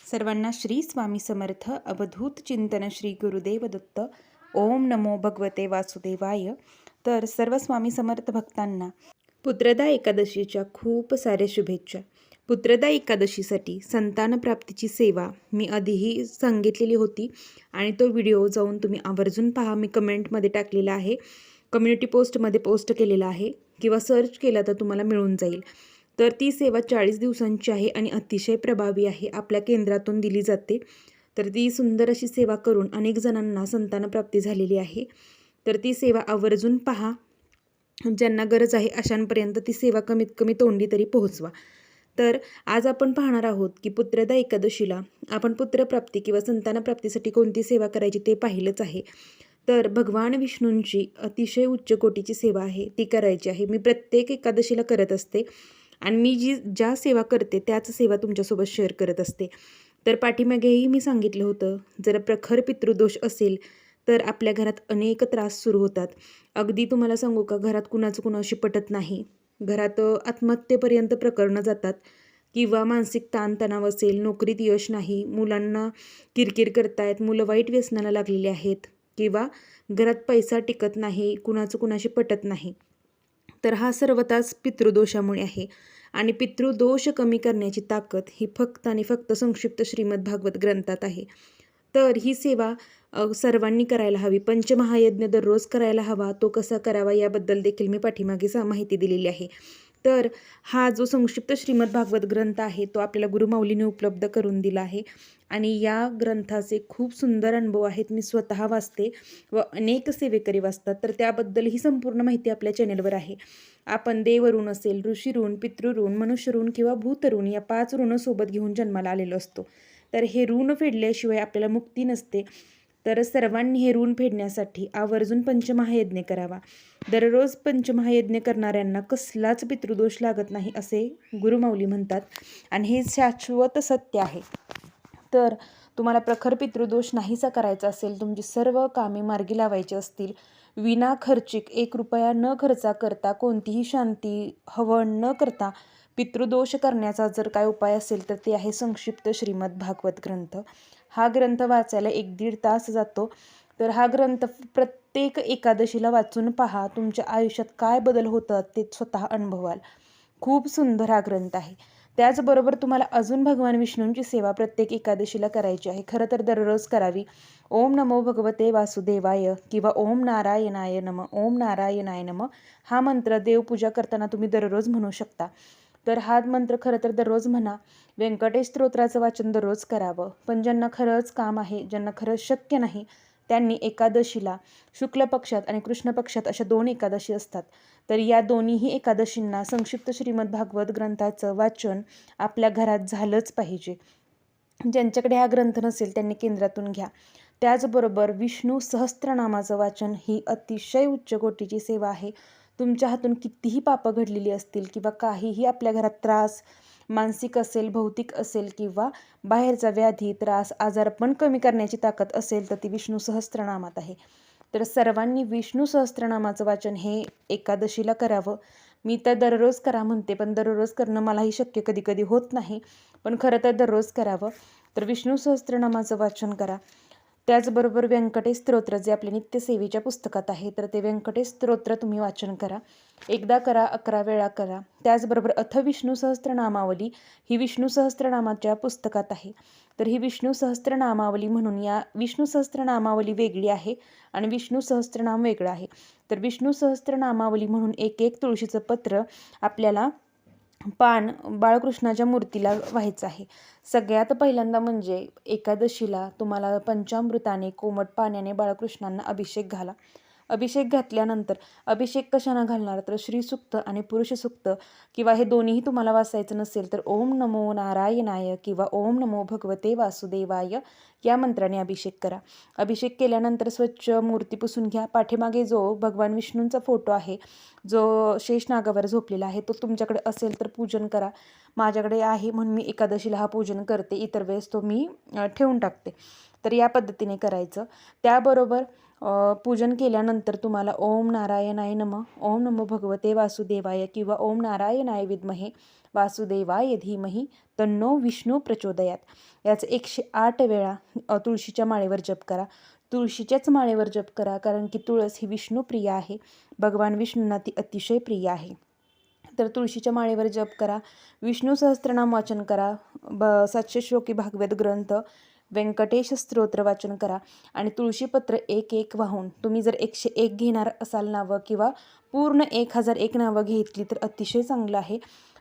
सर्वांना श्री स्वामी समर्थ अवधूत चिंतन श्री गुरुदेव दत्त. ओम नमो भगवते वासुदेवाय. तर सर्व स्वामी समर्थ भक्तांना पुत्रदा एकादशीच्या खूप साऱ्या शुभेच्छा. पुत्रदा एकादशीसाठी संतानप्राप्तीची सेवा मी आधीही सांगितलेली होती आणि तो व्हिडिओ जाऊन तुम्ही आवर्जून पहा. मी कमेंटमध्ये टाकलेला आहे, कम्युनिटी पोस्टमध्ये पोस्ट केलेला आहे किंवा सर्च केला तर तुम्हाला मिळून जाईल. तर ती सेवा 40 दिवसांची आहे आणि अतिशय प्रभावी आहे. आपल्या केंद्रातून दिली जाते. तर ती सुंदर अशी सेवा करून अनेक जणांना संतानप्राप्ती झालेली आहे. तर ती सेवा आवर्जून पहा. ज्यांना गरज आहे अशांपर्यंत ती सेवा कमीत कमी तोंडी तरी पोहोचवा. तर आज आपण पाहणार आहोत की पुत्रदा एकादशीला आपण पुत्रप्राप्ती किंवा संतानप्राप्तीसाठी कोणती सेवा करायची ते पाहिलंच आहे. तर भगवान विष्णूंची अतिशय उच्च कोटीची सेवा आहे, ती करायची आहे. मी प्रत्येक एकादशीला करत असते आणि मी ज्या सेवा करते त्याच सेवा तुमच्यासोबत शेअर करत असते. तर पाठीमागेही मी सांगितलं होतं, जर प्रखर पितृदोष असेल तर आपल्या घरात अनेक त्रास सुरू होतात. अगदी तुम्हाला सांगू का, घरात कुणाचं कुणाशी पटत नाही, घरात आत्महत्येपर्यंत प्रकरणं जातात किंवा मानसिक ताणतणाव असेल, नोकरीत यश नाही, मुलांना किरकिर करतायत, मुलं वाईट व्यसनाला लागलेली आहेत किंवा घरात पैसा टिकत नाही, कुणाचं कुणाशी पटत नाही. तर हा सर्वताच पितृदोषामुळे आहे आणि पितृदोष कमी करण्याची ताकद ही फक्त आणि फक्त संक्षिप्त श्रीमद भागवत ग्रंथात आहे. तर ही सेवा सर्वांनी करायला हवी. पंचमहायज्ञ दररोज करायला हवा. तो कसा करावा याबद्दल देखील मी पाठीमागे माहिती दिलेली आहे. तर हा जो संक्षिप्त श्रीमद भागवत ग्रंथ आहे तो आपल्याला गुरुमाऊलीने उपलब्ध करून दिला आहे आणि या ग्रंथाचे खूप सुंदर अनुभव आहेत. मी स्वतः वाचते व अनेक सेवेकरी वाचतात. तर त्याबद्दल ही संपूर्ण माहिती आपल्या चॅनेलवर आहे. आपण देवऋण असेल, ऋषीऋण, पितृऋण, मनुष्यऋण किंवा भूतऋण या 5 ऋण सोबत घेऊन जन्माला आलेलो असतो. तर हे ऋण फेडल्याशिवाय आपल्याला मुक्ती नसते. तर सर्वांनी हे ऋण फेडण्यासाठी आवर्जून पंचमहायज्ञ करावा. दररोज पंचमहायज्ञ करणाऱ्यांना कसलाच पितृदोष लागत नाही असे गुरुमाऊली म्हणतात आणि हे शाश्वत सत्य आहे. तर तुम्हाला प्रखर पितृदोष नाहीसा करायचा असेल, तुमची सर्व कामे मार्गी लावायची असतील, विना खर्चिक 1 रुपया न खर्चा करता, कोणतीही शांती हवन न करता पितृदोष करण्याचा जर काय उपाय असेल तर ते आहे संक्षिप्त श्रीमद भागवत ग्रंथ. हा ग्रंथ वाचायला 1-1.5 तास जातो. तर हा ग्रंथ प्रत्येक एकादशीला वाचून पहा. तुमच्या आयुष्यात काय बदल होतात ते स्वतः अनुभवाल. खूप सुंदर हा ग्रंथ आहे. त्याचबरोबर तुम्हाला अजून भगवान विष्णूंची सेवा प्रत्येक एकादशीला करायची आहे. खरं तर दररोज करावी. ओम नमो भगवते वासुदेवाय किंवा ओम नारायणाय नमः, ओम नारायणाय नमः हा मंत्र देवपूजा करताना तुम्ही दररोज म्हणू शकता. तर हा मंत्र खरं तर दररोज म्हणा. व्यंकटेश स्तोत्राचं वाचन दररोज करावं. पण ज्यांना खरंच काम आहे, ज्यांना खरंच शक्य नाही, त्यांनी एकादशीला शुक्ल पक्षात आणि कृष्ण पक्षात अशा 2 एकादशी असतात. तर या दोन्हीही एकादशींना संक्षिप्त श्रीमद भागवत ग्रंथाचं वाचन आपल्या घरात झालंच पाहिजे. ज्यांच्याकडे हा ग्रंथ नसेल त्यांनी केंद्रातून घ्या. त्याचबरोबर विष्णू सहस्त्रनामाचं वाचन ही अतिशय उच्च कोटीची सेवा आहे. तुमच्या हातून कितीही पापं घडलेली असतील किंवा काहीही आपल्या घरात त्रास, मानसिक असेल, भौतिक असेल किंवा बाहेरचा व्याधी, त्रास, आजारपण कमी करण्याची ताकद असेल तर ती विष्णू सहस्त्रनामात आहे. तर सर्वांनी विष्णू सहस्त्रनामाचं वाचन हे एकादशीला करावं. मी तर दररोज करा म्हणते, पण दररोज करणं मलाही शक्य कधी कधी होत नाही, पण खरं तर दररोज करावं. तर विष्णू सहस्त्रनामाचं वाचन करा. त्याचबरोबर व्यंकटेश स्तोत्र जे आपल्या नित्यसेवेच्या पुस्तकात आहे, तर ते व्यंकटेश स्तोत्र तुम्ही वाचन करा. एकदा करा, 11 वेळा करा. त्याचबरोबर अथ विष्णू सहस्त्रनामावली ही विष्णू सहस्त्रनामाच्या पुस्तकात आहे. तर ही विष्णू सहस्त्रनामावली म्हणून या विष्णू सहस्त्रनामावली वेगळी आहे आणि विष्णू सहस्त्रनाम वेगळं आहे. तर विष्णू सहस्त्रनामावली म्हणून 1 तुळशीचं पत्र आपल्याला पान बाळकृष्णाच्या मूर्तीला व्हायचं आहे. सगळ्यात पहिल्यांदा म्हणजे एकादशीला तुम्हाला पंचामृताने कोमट पाण्याने बाळकृष्णांना अभिषेक घाला. अभिषेक घातल्यानंतर अभिषेक कशानं घालणार तर श्रीसूक्त आणि पुरुषसूक्त किंवा हे दोन्हीही तुम्हाला वाचायचं नसेल तर ओम नमो नारायणाय किंवा ओम नमो भगवते वासुदेवाय या मंत्राने अभिषेक करा. अभिषेक केल्यानंतर स्वच्छ मूर्ती पुसून घ्या. पाठीमागे जो भगवान विष्णूंचा फोटो आहे, जो शेषनागावर झोपलेला आहे, तो तुमच्याकडे असेल तर पूजन करा. माझ्याकडे आहे म्हणून मी एकादशीला हा पूजन करते, इतर वेळेस तो मी ठेवून टाकते. तर या पद्धतीने करायचं. त्याबरोबर पूजन केल्यानंतर तुम्हाला ओम नारायणाय नमः, ओम नमो भगवते वासुदेवाय किंवा ओम नारायणाय विद्महे वासुदेवाय धीमहि तन्नो विष्णू प्रचोदयात याचं 108 वेळा तुळशीच्या माळेवर जप करा. तुळशीच्याच माळेवर जप करा, कारण की तुळस ही विष्णुप्रिय आहे. भगवान विष्णूंना ती अतिशय प्रिय आहे. तर तुळशीच्या माळेवर जप करा, विष्णू सहस्त्रनाम वाचन करा, 700 श्लोकी भागवत ग्रंथ, व्यंकटेश स्तोत्र वाचन करा आणि तुळशीपत्र एक एक वाहून तुम्ही जर 101 घेणार असाल नावं किंवा पूर्ण 1001 नावं घेतली तर अतिशय चांगलं आहे.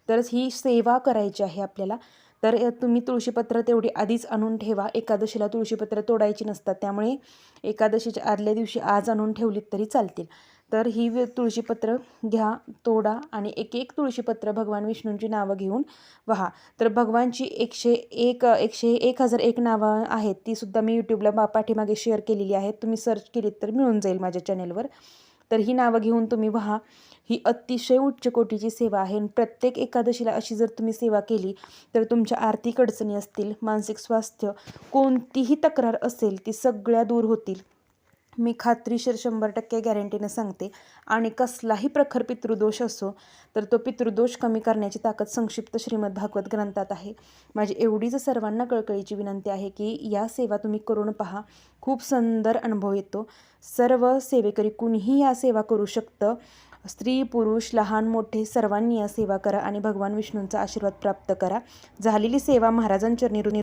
तर ही सेवा करायची आहे आपल्याला. तर तुम्ही तुळशीपत्र तेवढी आधीच आणून ठेवा. एकादशीला तुळशीपत्र तोडायची नसतात, त्यामुळे एकादशीच्या आदल्या दिवशी आज आणून ठेवलीत तरी चालतील. तर ही तुळशीपत्र घ्या, तोडा आणि एक एक तुळशीपत्र भगवान विष्णूंची नावं घेऊन वहा. तर भगवानची 1001 नावं आहेत, तीसुद्धा मी यूट्यूबला पाठीमागे शेअर केलेली आहेत. तुम्ही सर्च केलीत तर मिळून जाईल माझ्या चॅनेलवर. तर ही नावं घेऊन तुम्ही वहा. ही अतिशय उच्च कोटीची सेवा आहे आणि प्रत्येक एकादशीला अशी जर तुम्ही सेवा केली तर तुमच्या आर्थिक अडचणी असतील, मानसिक स्वास्थ्य, कोणतीही तक्रार असेल ती सगळ्या दूर होतील. मी खात्रीशीर 100% गॅरंटीनं सांगते. आणि कसलाही प्रखर पितृदोष असो तर तो पितृदोष कमी करण्याची ताकद संक्षिप्त श्रीमद भागवत ग्रंथात आहे. माझी एवढीच सर्वांना कळकळीची विनंती आहे की या सेवा तुम्ही करून पहा. खूप सुंदर अनुभव येतो. सर्व सेवेकरी कुणीही या सेवा करू शकतं. स्त्री पुरुष लहान मोठे सर्वांनी या सेवा करा आणि भगवान विष्णूंचा आशीर्वाद प्राप्त करा. झालेली सेवा महाराजांचरणी